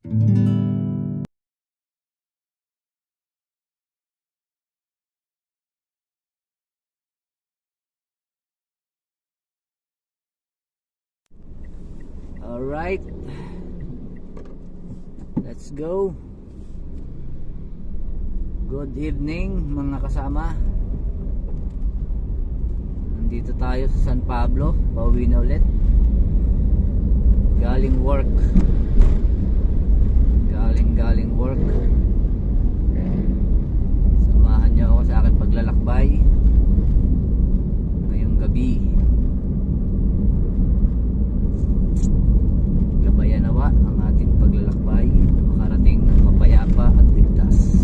Alright, let's go. Good evening mga kasama. Nandito tayo sa San Pablo. Pauwi na ulit. Galing work. Galing work. Samahan niyo ako sa aking paglalakbay ngayong gabi. Gabayan nawa ang ating paglalakbay, makarating ng mapayapa at ligtas.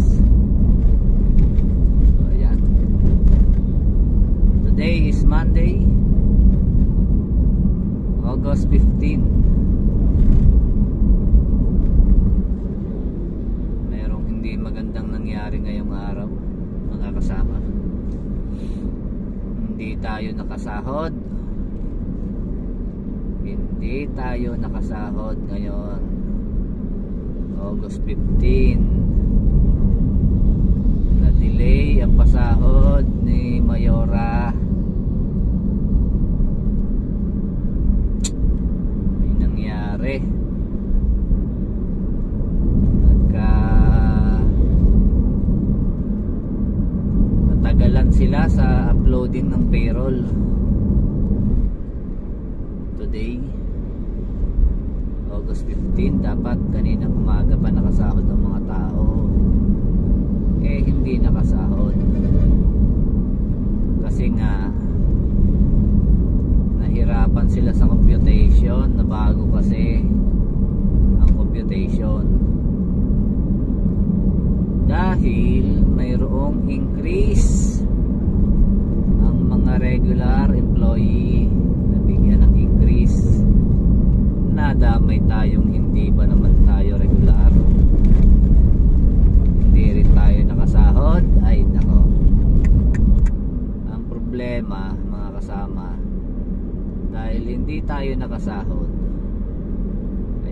So ayan, today is Monday, August 15. Merong hindi magandang nangyari ngayong araw mga kasama. Hindi tayo nakasahod. Hindi tayo nakasahod ngayon, August 15. Na-delay ang pasahod ni Mayora. May nangyari. Natagalan sila sa uploading ng payroll today, August 15. Dapat kaninang umaga pa nakasahod ang mga tao, hindi nakasahod kasi nga nahirapan sila sa computation. Na bago kasi ang computation dahil mayroong increase. Ang mga regular employee nabigyan ng increase. Nadamay tayong hindi pa naman tayo regular, hindi rin tayo nakasahod. Ay nako, ang problema mga kasama, dahil hindi tayo nakasahod,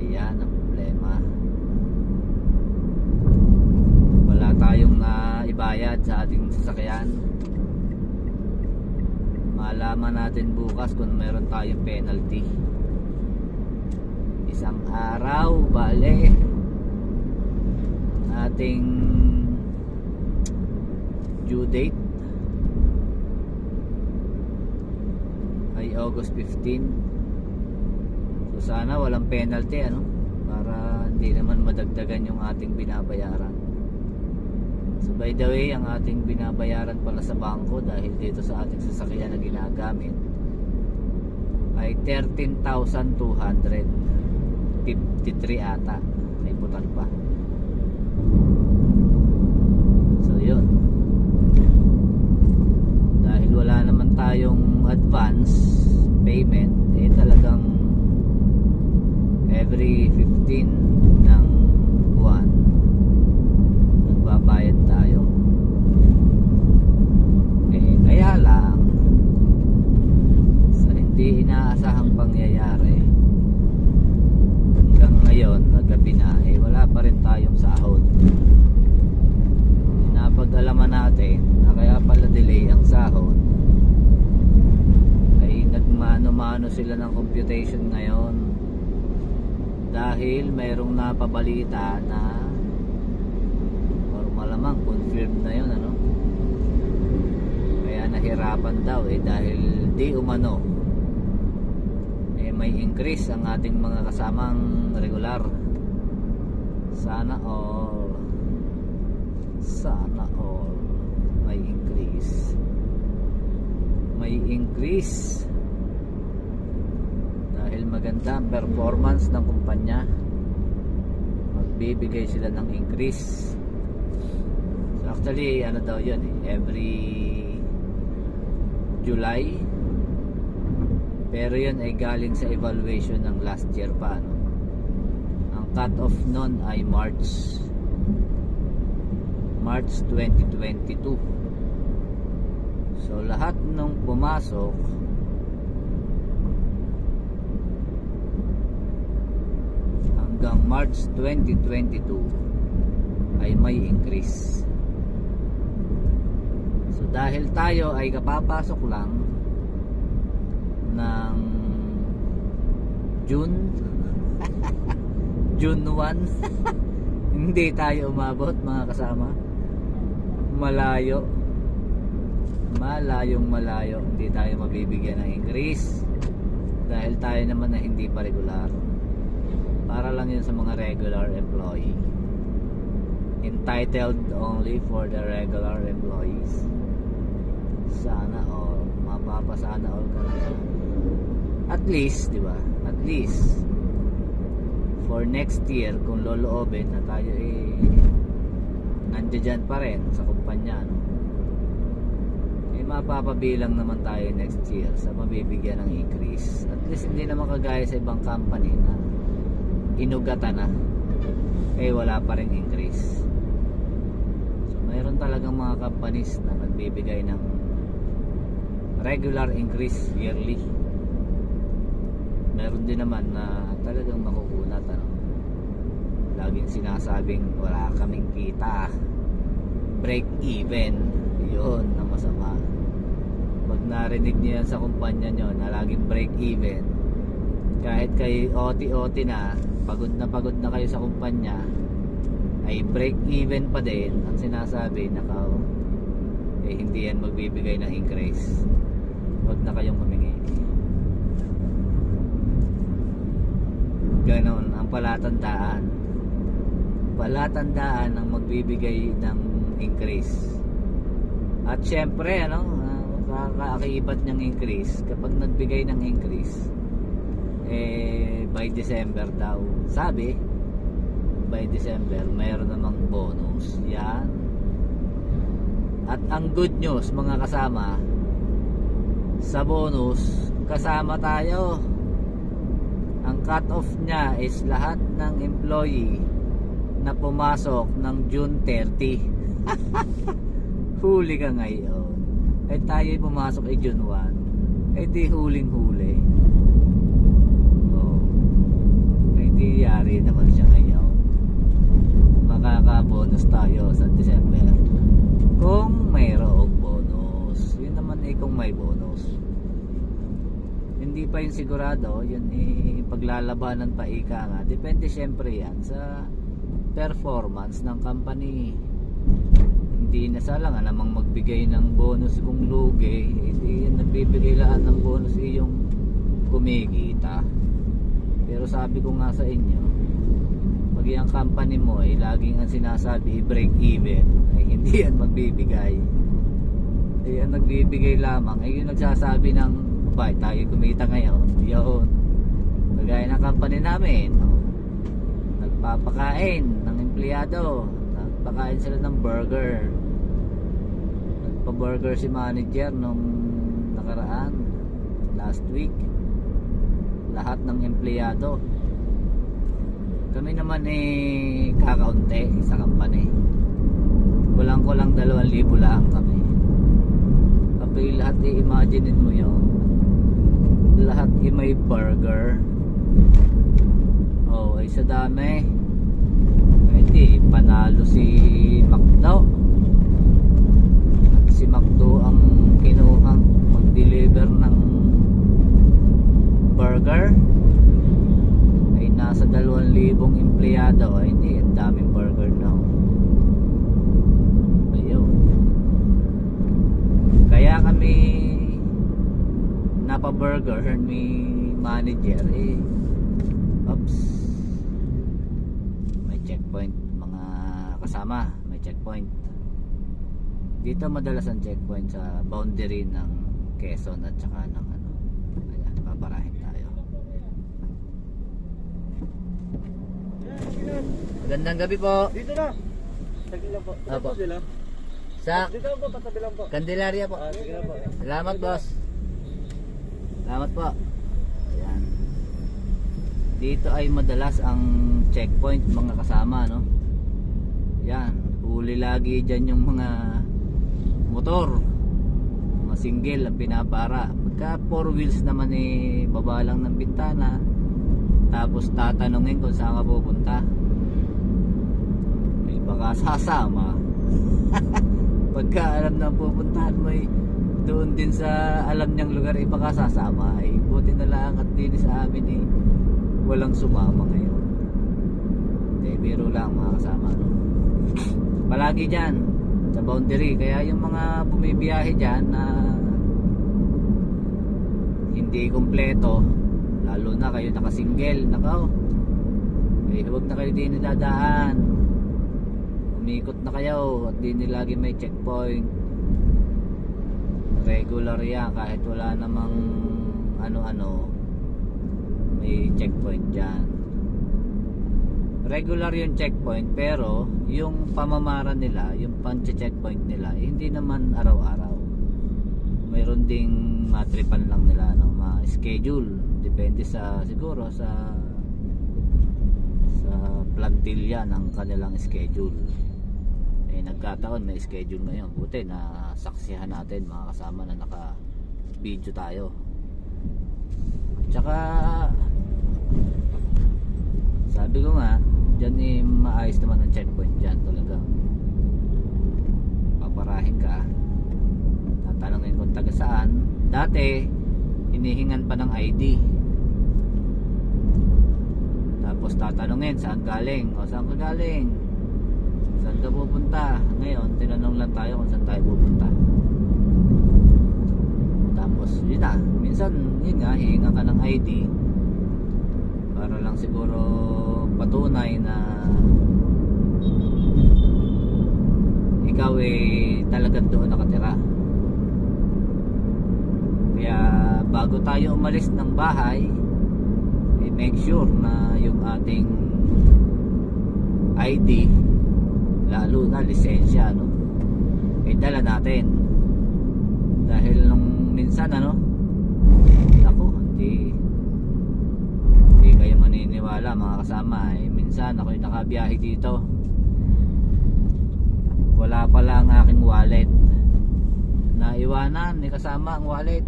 ayan ang problema. Wala tayong naibayad sa ating sasakyan. Malaman natin bukas kung meron tayong penalty. Isang araw bale ating due date ay August 15. So sana walang penalty, para hindi naman madagdagan yung ating binabayaran. So by the way, ang ating binabayaran pala sa bangko dahil dito sa ating sasakyan na ginagamit ay 13,253 ata. May putan pa. So yun, dahil wala naman tayong advance payment, talagang every 15 ng buwan nagbabayad tayo. Kaya lang sa hindi inaasahang pangyayari, hanggang ngayon nagabi na, wala pa rin tayong sahod. Napag-alaman natin na kaya pala delay ang sahod ay nagmano-mano sila ng computation ngayon dahil mayroong napabalita na, or malamang confirmed na yun, kaya nahirapan daw dahil di umano may increase ang ating mga kasamang regular. Sana all may increase dahil maganda ang performance ng kumpanya, magbibigay sila ng increase. So actually daw yun, every July, pero yun ay galing sa evaluation ng last year pa, ang cut off nun ay March 2022. So lahat nung pumasok hanggang March 2022 ay may increase. So dahil tayo ay kapapasok lang ng June June 1 hindi tayo umabot mga kasama. Malayo, malayong hindi tayo mabibigyan ng increase dahil tayo naman na hindi pa regular. Para lang yun sa mga regular employee, entitled only for the regular employees. Sana all, mapapasana all ka lang. At least, di ba? At least for next year, kung loloobin na tayo nandiyan pa rin sa kumpanya, no? Mapapabilang naman tayo next year sa mabibigyan ng increase. At least hindi naman kagaya sa ibang company na inugatan na wala pa ring increase. So mayroon talagang mga companies na nagbibigay ng regular increase yearly. Meron din naman na talagang makukunat, ano? Laging sinasabing wala kaming kita, break even. Yun ang masama. Pag narinig niyo yan sa kumpanya nyo na laging break even, kahit kay OT na pagod na kayo sa kumpanya, ay break even pa din ang sinasabi na hindi yan magbibigay ng increase. Wag na kayong humingi. Ganon ang palatandaan ang magbibigay ng increase. At syempre kakaibat niyang increase kapag nagbigay ng increase by December daw. Sabi by December mayroon namang bonus. Yan. At ang good news mga kasama, sa bonus kasama tayo. Ang cut off niya is lahat ng employee na pumasok ng June 30. Huli ka ngayon. Tayo pumasok June 1. Di huling-huli. Di yari naman siya ngayon. Makaka-bonus tayo sa December. Kung mayroong bonus. Yun naman kung may bonus. Hindi pa yun sigurado. Yun paglalabanan pa nga. Depende syempre yan sa performance ng company. Hindi nasala nga namang magbigay ng bonus kung lugi. Hindi nagbibigay laan ng bonus yung kumikita. Pero sabi ko nga sa inyo, pag yung company mo laging ang sinasabi break even, hindi yan magbibigay. Ang nagbibigay lamang yung nagsasabi ng tayo kumita ngayon. Yun, kagaya ng company namin, nagpapakain ng empleyado. Nagpakain sila ng burger. Nagpa-burger si manager nung nakaraan, last week. Lahat ng empleyado. Kami naman kakaunti sa company. Kulang-kulang 2,000 lang kami. Kapag lahat i-imaginein mo yun, lahat may burger. Sa dami. Panalo si McDo. At si McDo ang kinuhang mag-deliver ng burger. Nasa 2,000 empleyado. Hindi, ang daming burger na. Ayun. Kaya kami napa-burger ni manager. Oops. May checkpoint mga kasama. May checkpoint. Dito madalas ang checkpoint sa boundary ng Quezon at saka ng ayan, paparahin tayo. Magandang gabi po. Dito na. Saglit lang po. Saan po sila? Dito lang po, patabi lang po. Candelaria po. Sige na po. Salamat boss. Salamat po. Ayan. Dito ay madalas ang checkpoint mga kasama, no? Yan, huli lagi dyan yung mga motor, mga single ang pinapara. Pagka 4 wheels naman baba lang ng bintana, tapos tatanungin kung saan ka pupunta. May baka sasama. Pagka alam na pupuntahan mo doon din sa alam niyang lugar, baka sasama. Buti na lang at din sa amin walang sumama ngayon. Hindi, biro lang mga kasama, no? Palagi dyan sa boundary, kaya yung mga bumibiyahe dyan na hindi kumpleto, lalo na kayo nakasingle, nakaw, huwag na kayo din dadaan, umikot na kayo at di lagi may checkpoint. Regular yan, kahit wala namang ano-ano, may checkpoint dyan. Regular yung checkpoint, pero yung pamamara nila, yung panche-checkpoint nila, hindi naman araw-araw. Mayroon ding matripan lang nila, no, ma-schedule, depende sa siguro sa plantilla ng kanilang schedule. Nagkataon may schedule ngayon, buti na saksihan natin mga kasama na naka-video tayo. Tsaka sabi ko nga, dyan maayos naman ang checkpoint dyan talaga. Paparahin ka, tatanungin kung taga saan. Dati hinihingan pa ng ID, tapos tatanungin saan galing, o saan ka galing, saan ka pupunta. Ngayon tinanong lang tayo kung saan tayo pupunta, tapos yun na. Minsan yun nga, hihingan ka ng ID para lang siguro patunay na ikaw talagang doon nakatira. Kaya bago tayo umalis ng bahay, make sure na yung ating ID, lalo na lisensya, no, dala natin. Dahil nung minsan naku, hindi kayo maniniwala mga kasama, minsan ako'y nakabiyahe dito, wala pala ang aking wallet, naiwanan, kasama ang wallet.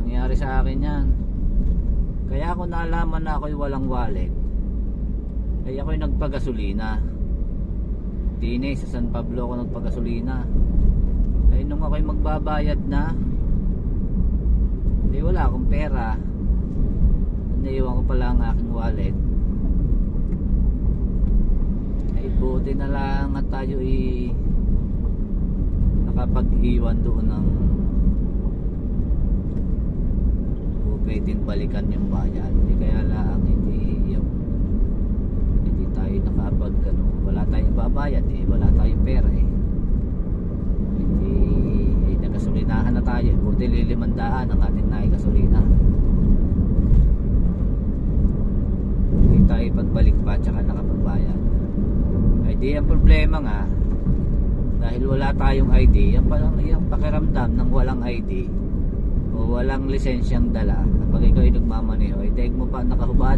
Nangyari sa akin yan. Kaya ako naalaman na ako'y walang wallet, kaya ako'y nagpagasolina. Dine sa San Pablo ako nagpagasolina. Ay nung ako'y magbabayad na, wala akong pera. Naiwan ko pala ang aking wallet. Ay buti na lang at tayo nakapag-iwan doon ng pwedeng balikan yung bayad. Kaya lang hindi tayo nakapag wala tayong babayad, wala tayong pera, hindi nagasolinahan na tayo. Buti 500 ang ating naikasolina, hindi tayo pagbalik pa tsaka nakapagbayad. Ay di ang problema nga, dahil wala tayong ID, yung pakiramdam ng walang ID o walang lisensyang dala, kapag ikaw ay nagmamaneho, daig mo pa nakahubad,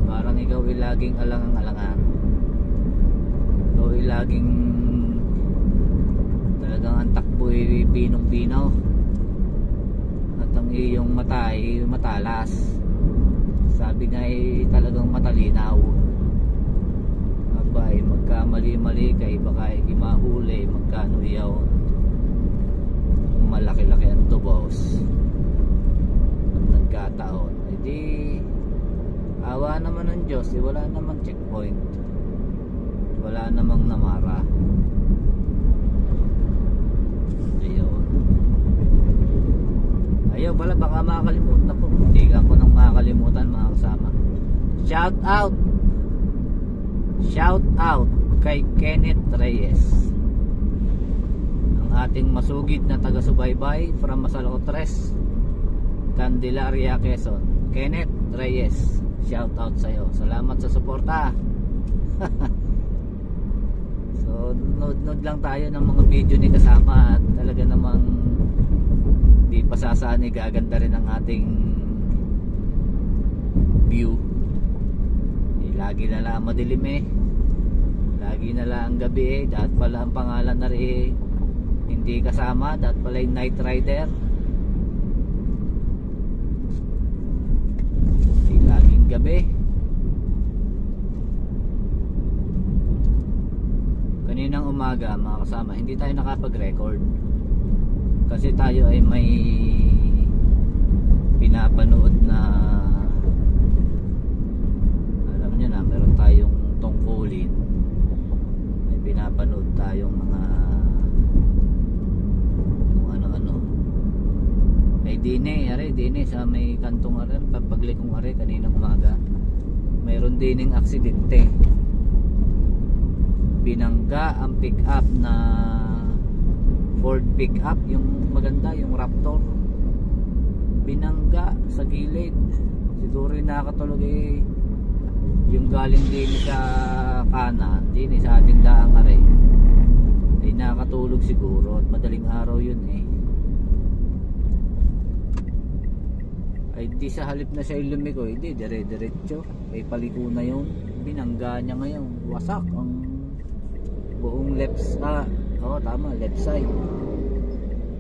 parang ikaw ay laging alangang-alangan, ikaw ay laging talagang ang takbo ay pinong-pinaw, at ang iyong mata ay matalas. Sabi nga ay talagang matalinaw. Abay, magkamali-mali kay baka mahuli, magkano yaw, malaki-laki ang tubos at nagkataon. Di awa naman ng Diyos, wala namang checkpoint, wala namang namara. Ayaw pala, baka makakalimutan ako. Tigan ko nang makakalimutan mga kasama. Shout out kay Kenneth Reyes, ang ating masugid na taga-subaybay from Masalotres, Candelaria, Quezon. Kenneth Reyes, shout out sa'yo. Salamat sa suporta. So nood lang tayo ng mga video ni kasama, at talaga namang di pasasaan, gaganda rin ang ating view. Lagi na lang madilim, lagi na lang gabi, dapat pala ang pangalan na rin hindi kasama, dapat pala yung night rider. gabi. Kaninang umaga mga kasama, hindi tayo nakapag-record kasi tayo ay may pinapanood na, alam nyo na, meron tayong tungkulin, may pinapanood tayong mga kung ano-ano. Ay dine sa may kantong are, papaglikong are kaninang umaga, mayroon dining aksidente. Binangga ang pick up na Ford pick up, yung maganda, yung Raptor. Binangga sa gilid. Siguro yung nakatulog yung galing din sa kanan, din sa ating daang are, ay nakatulog siguro at madaling araw yun ay di sa halip na siya lumiko, hindi dire-diretso ay paliko na yun. Binangga niya ngayon, wasak ang buong left tama, left side.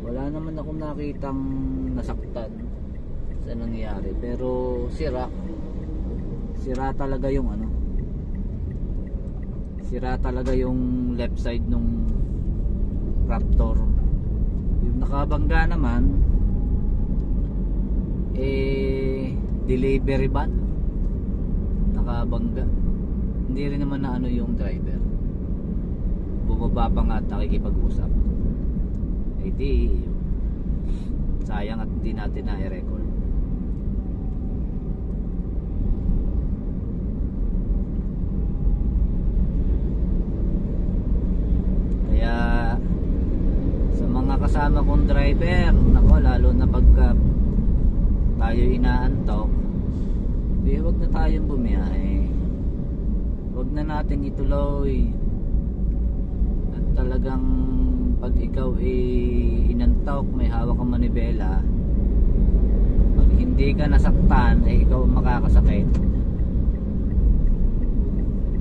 Wala naman akong nakitang nasaktan sa nangyari, pero sira talaga yung sira talaga yung left side nung Raptor. Yung nakabangga naman delivery van, nakabangga. Hindi rin naman na yung driver, bumaba pa nga at nakikipag-usap. Di sayang at hindi natin na-record. Kaya sa mga kasama kong driver, nako, lalo na pagka tayo inaantok, huwag na tayong bumiyahe, huwag na natin ituloy. At talagang pag ikaw inantok, may hawak kang manibela, pag hindi ka nasaktan ikaw ang makakasakit.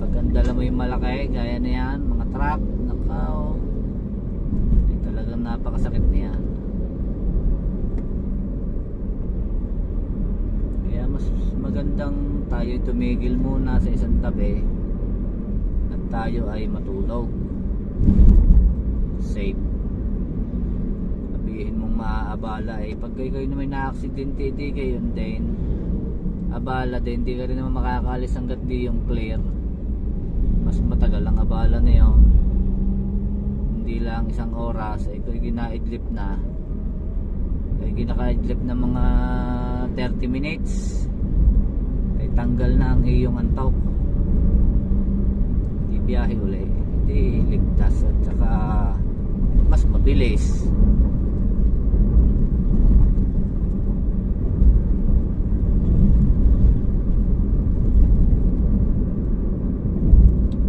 Pag ang dala mo yung malaki gaya na yan, mga truck, nakaw, talagang napakasakit na yan. Kaya mas magandang tayo tumigil muna sa isang tabi at tayo ay matulog safe. Sabihin mong maaabala pag kayo naman na-aksidente, di kayo din abala din, di ka rin naman makakaalis hanggat di yung clear. Mas matagal ang abala na yun, hindi lang isang oras ikaw ginaidlip na, ginakaidlip na mga 30 minutes tanggal na ang iyong antok, di biyahe uli, di ligtas at saka mas mabilis.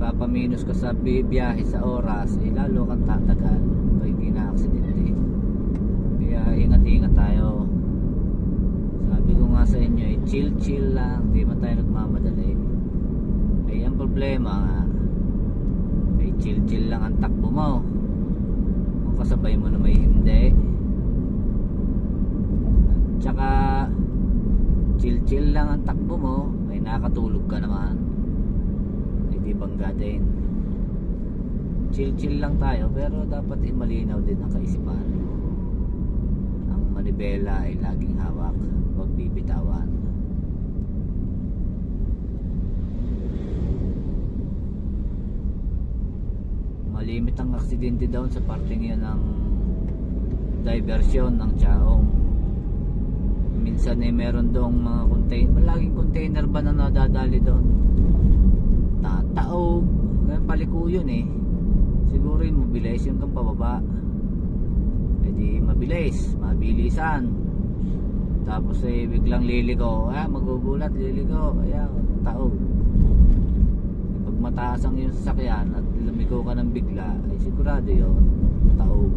Papaminus ka sa biyahe sa oras, lalo kang tatagal pag gina-aksidente. Kaya ingat-ingat tayo. Sabi ko nga sa inyo, chill lang, di man tayo nagmamadali. Ay ang problema ay chill lang ang takbo mo, kung kasabay mo na may hindi. At saka chill lang ang takbo mo, ay nakatulog ka naman, ay di bangga din. Chill lang tayo, pero dapat malinaw din ang kaisipan. Ang manibela ay laging hawak, huwag bibitawan. Malimit ang aksidente daw sa parting yan ng diversyon ng Chaong. Minsan meron doong mga container, laging container ba na nadadali doon, tataog, paliko yun siguro yung mabilis yung kang pababa, di mabilisan, tapos biglang liligaw, magugulat, liligaw, kaya taog. Pag mataas ang yung sasakyan at lumigaw ka ng bigla, ay sigurado yun, taog.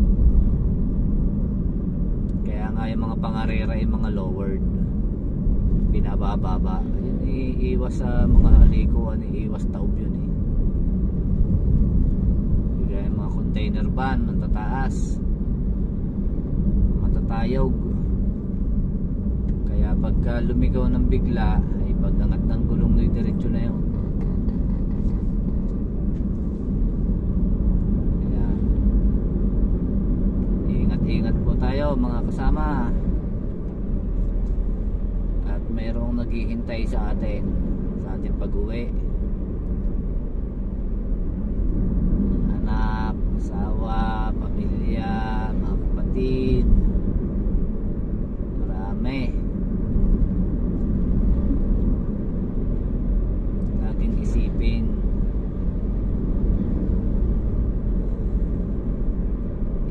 Kaya nga yung mga pangarera, yung mga lowered, binababa, yun iiwas sa mga alikuan, iiwas taob yun Kaya yung mga container van ng tataas, matatayog. Kaya pagka lumigaw ng bigla ay Pag angat ng gulong na diretso na yun. Kaya ingat-ingat po tayo mga kasama. At mayroong naghihintay sa atin pag-uwi. Anak, asawa, pamilya, mga kapatid, marami. Laging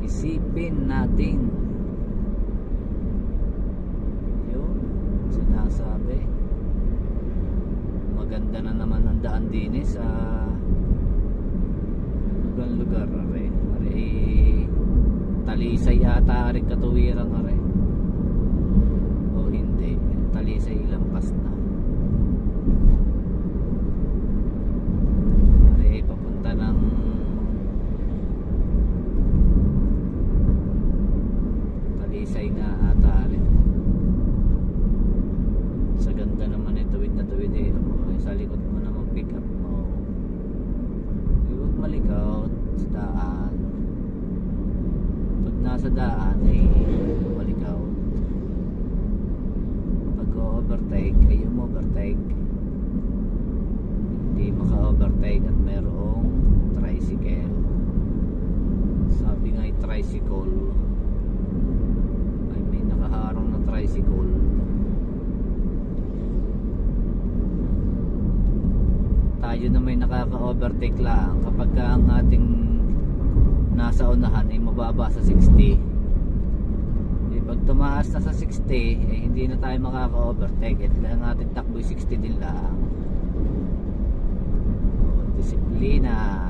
isipin natin yun sinasabi. Maganda na naman ang daan din sa lugar are Talisay yata rin katuwirang are o hindi, Talisay lampas na are papunta ng Talisay nga ata rin. Sa ganda naman ito, tuwid na tuwid eh. Sa likod mo naman pick up mo, huwag malikot sa daan. Pag nasa daan ay malikot. Pag overtake ay overtake. Hindi maka-overtake at merong tricycle. Sabi nga ay tricycle ay may nakaharang na tricycle. Tayo na may nakaka-overtake lang kapag ang ating nasa unahan ay mababa sa 60. Pag tumaas na sa 60 hindi na tayo makaka-overtake. At ang ating takbo 60 din lang. Disiplina.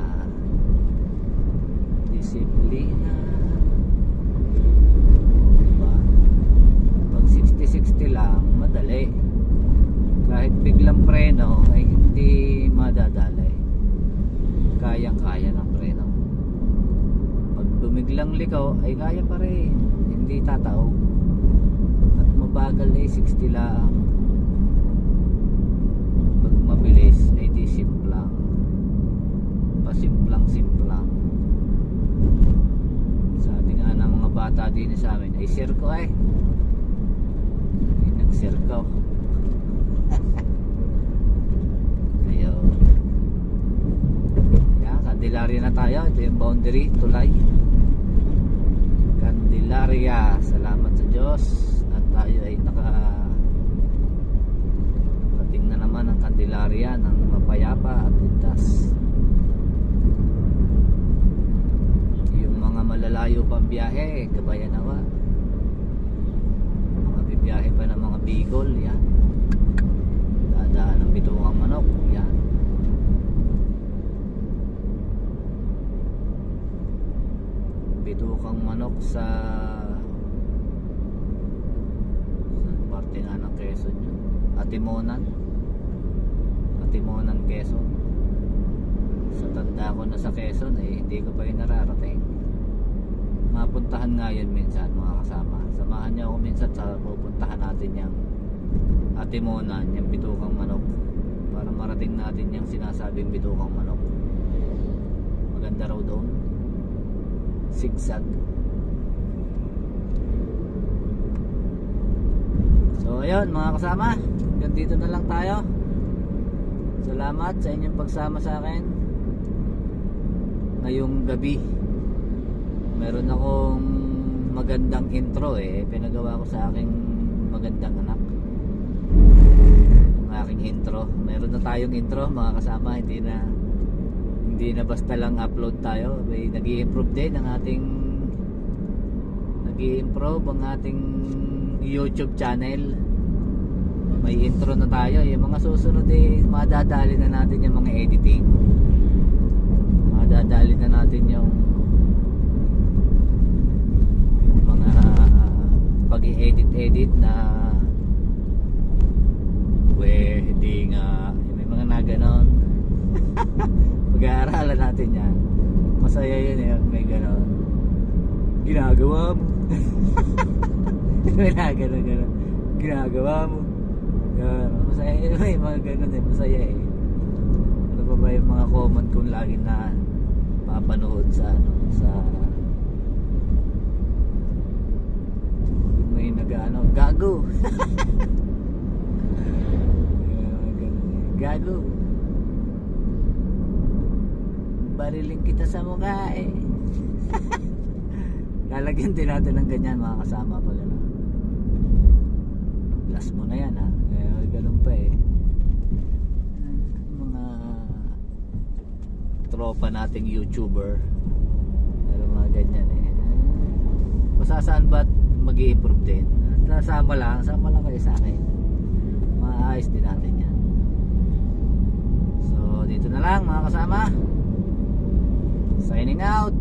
Diba? Pag 60-60 lang madali. Kahit biglang preno ay hindi madadalay. Kayang-kaya ng preno. Pag bumiglang liko ay kaya pa rin, hindi tataw. At mabagal ay 60 lang. Pag mabilis ay di simplang. Pasimplang-simplang. Sabi nga ng mga bata din sa amin ay sirko ay nagsirko. Ayun. Yan, Candelaria na tayo. Ito yung boundary, tulay. Candelaria. Salamat sa Diyos. At tayo ay rating na naman ang Candelaria ng mapayapa at ligtas. Yung mga malalayo pang biyahe, gabayan nawa. Mga bibiyahe pa ng mga Bicol, yan. Dadaan ng Bituang Manok, yan. Bituang Manok sa parte nga ng Quezon yun. Atimonan, Quezon. Sa tanda ko na sa Quezon hindi ko pa yun nararating. Mapuntahan nga yun minsan mga kasama. Samahan niyo ako minsan sa pupuntahan natin yung Atimonan, yung Bituang Manok, para marating natin yung sinasabing Bituang Manok. Maganda raw doon, zigzag. So ayun mga kasama, hanggang dito na lang tayo. Salamat sa inyong pagsama sa akin ngayong gabi. Meron akong magandang intro pinagawa ko sa aking magandang anak. Ang aking intro, meron na tayong intro mga kasama. Hindi na basta lang upload tayo. May nag-i-improve din ang ating YouTube channel. May intro na tayo. Yung mga susunod madadali na natin yung mga editing. Madadali na natin yung mga pag-i-edit na hindi nga may mga naganon. Pag-aaralan natin yan. Masaya yun may ganon ginagawa mo. May naganon ginagawa mo yan. Masaya may mga ganun eh, masaya eh. Ano pa ba yung mga common kong lagi na papanood sa ano, sa may nag-ano, gago. Gago. Bariling kita sa mukha eh. Lalagyan din natin ng ganyan mga kasama pag ano. Last mo na yan ha. Ganun pa eh. Mga tropa nating YouTuber. Pero mga ganyan eh. Basta saan ba't mag-i-improve din? Sama lang kayo sa akin. Maayos din natin yan. So dito na lang mga kasama. Signing out.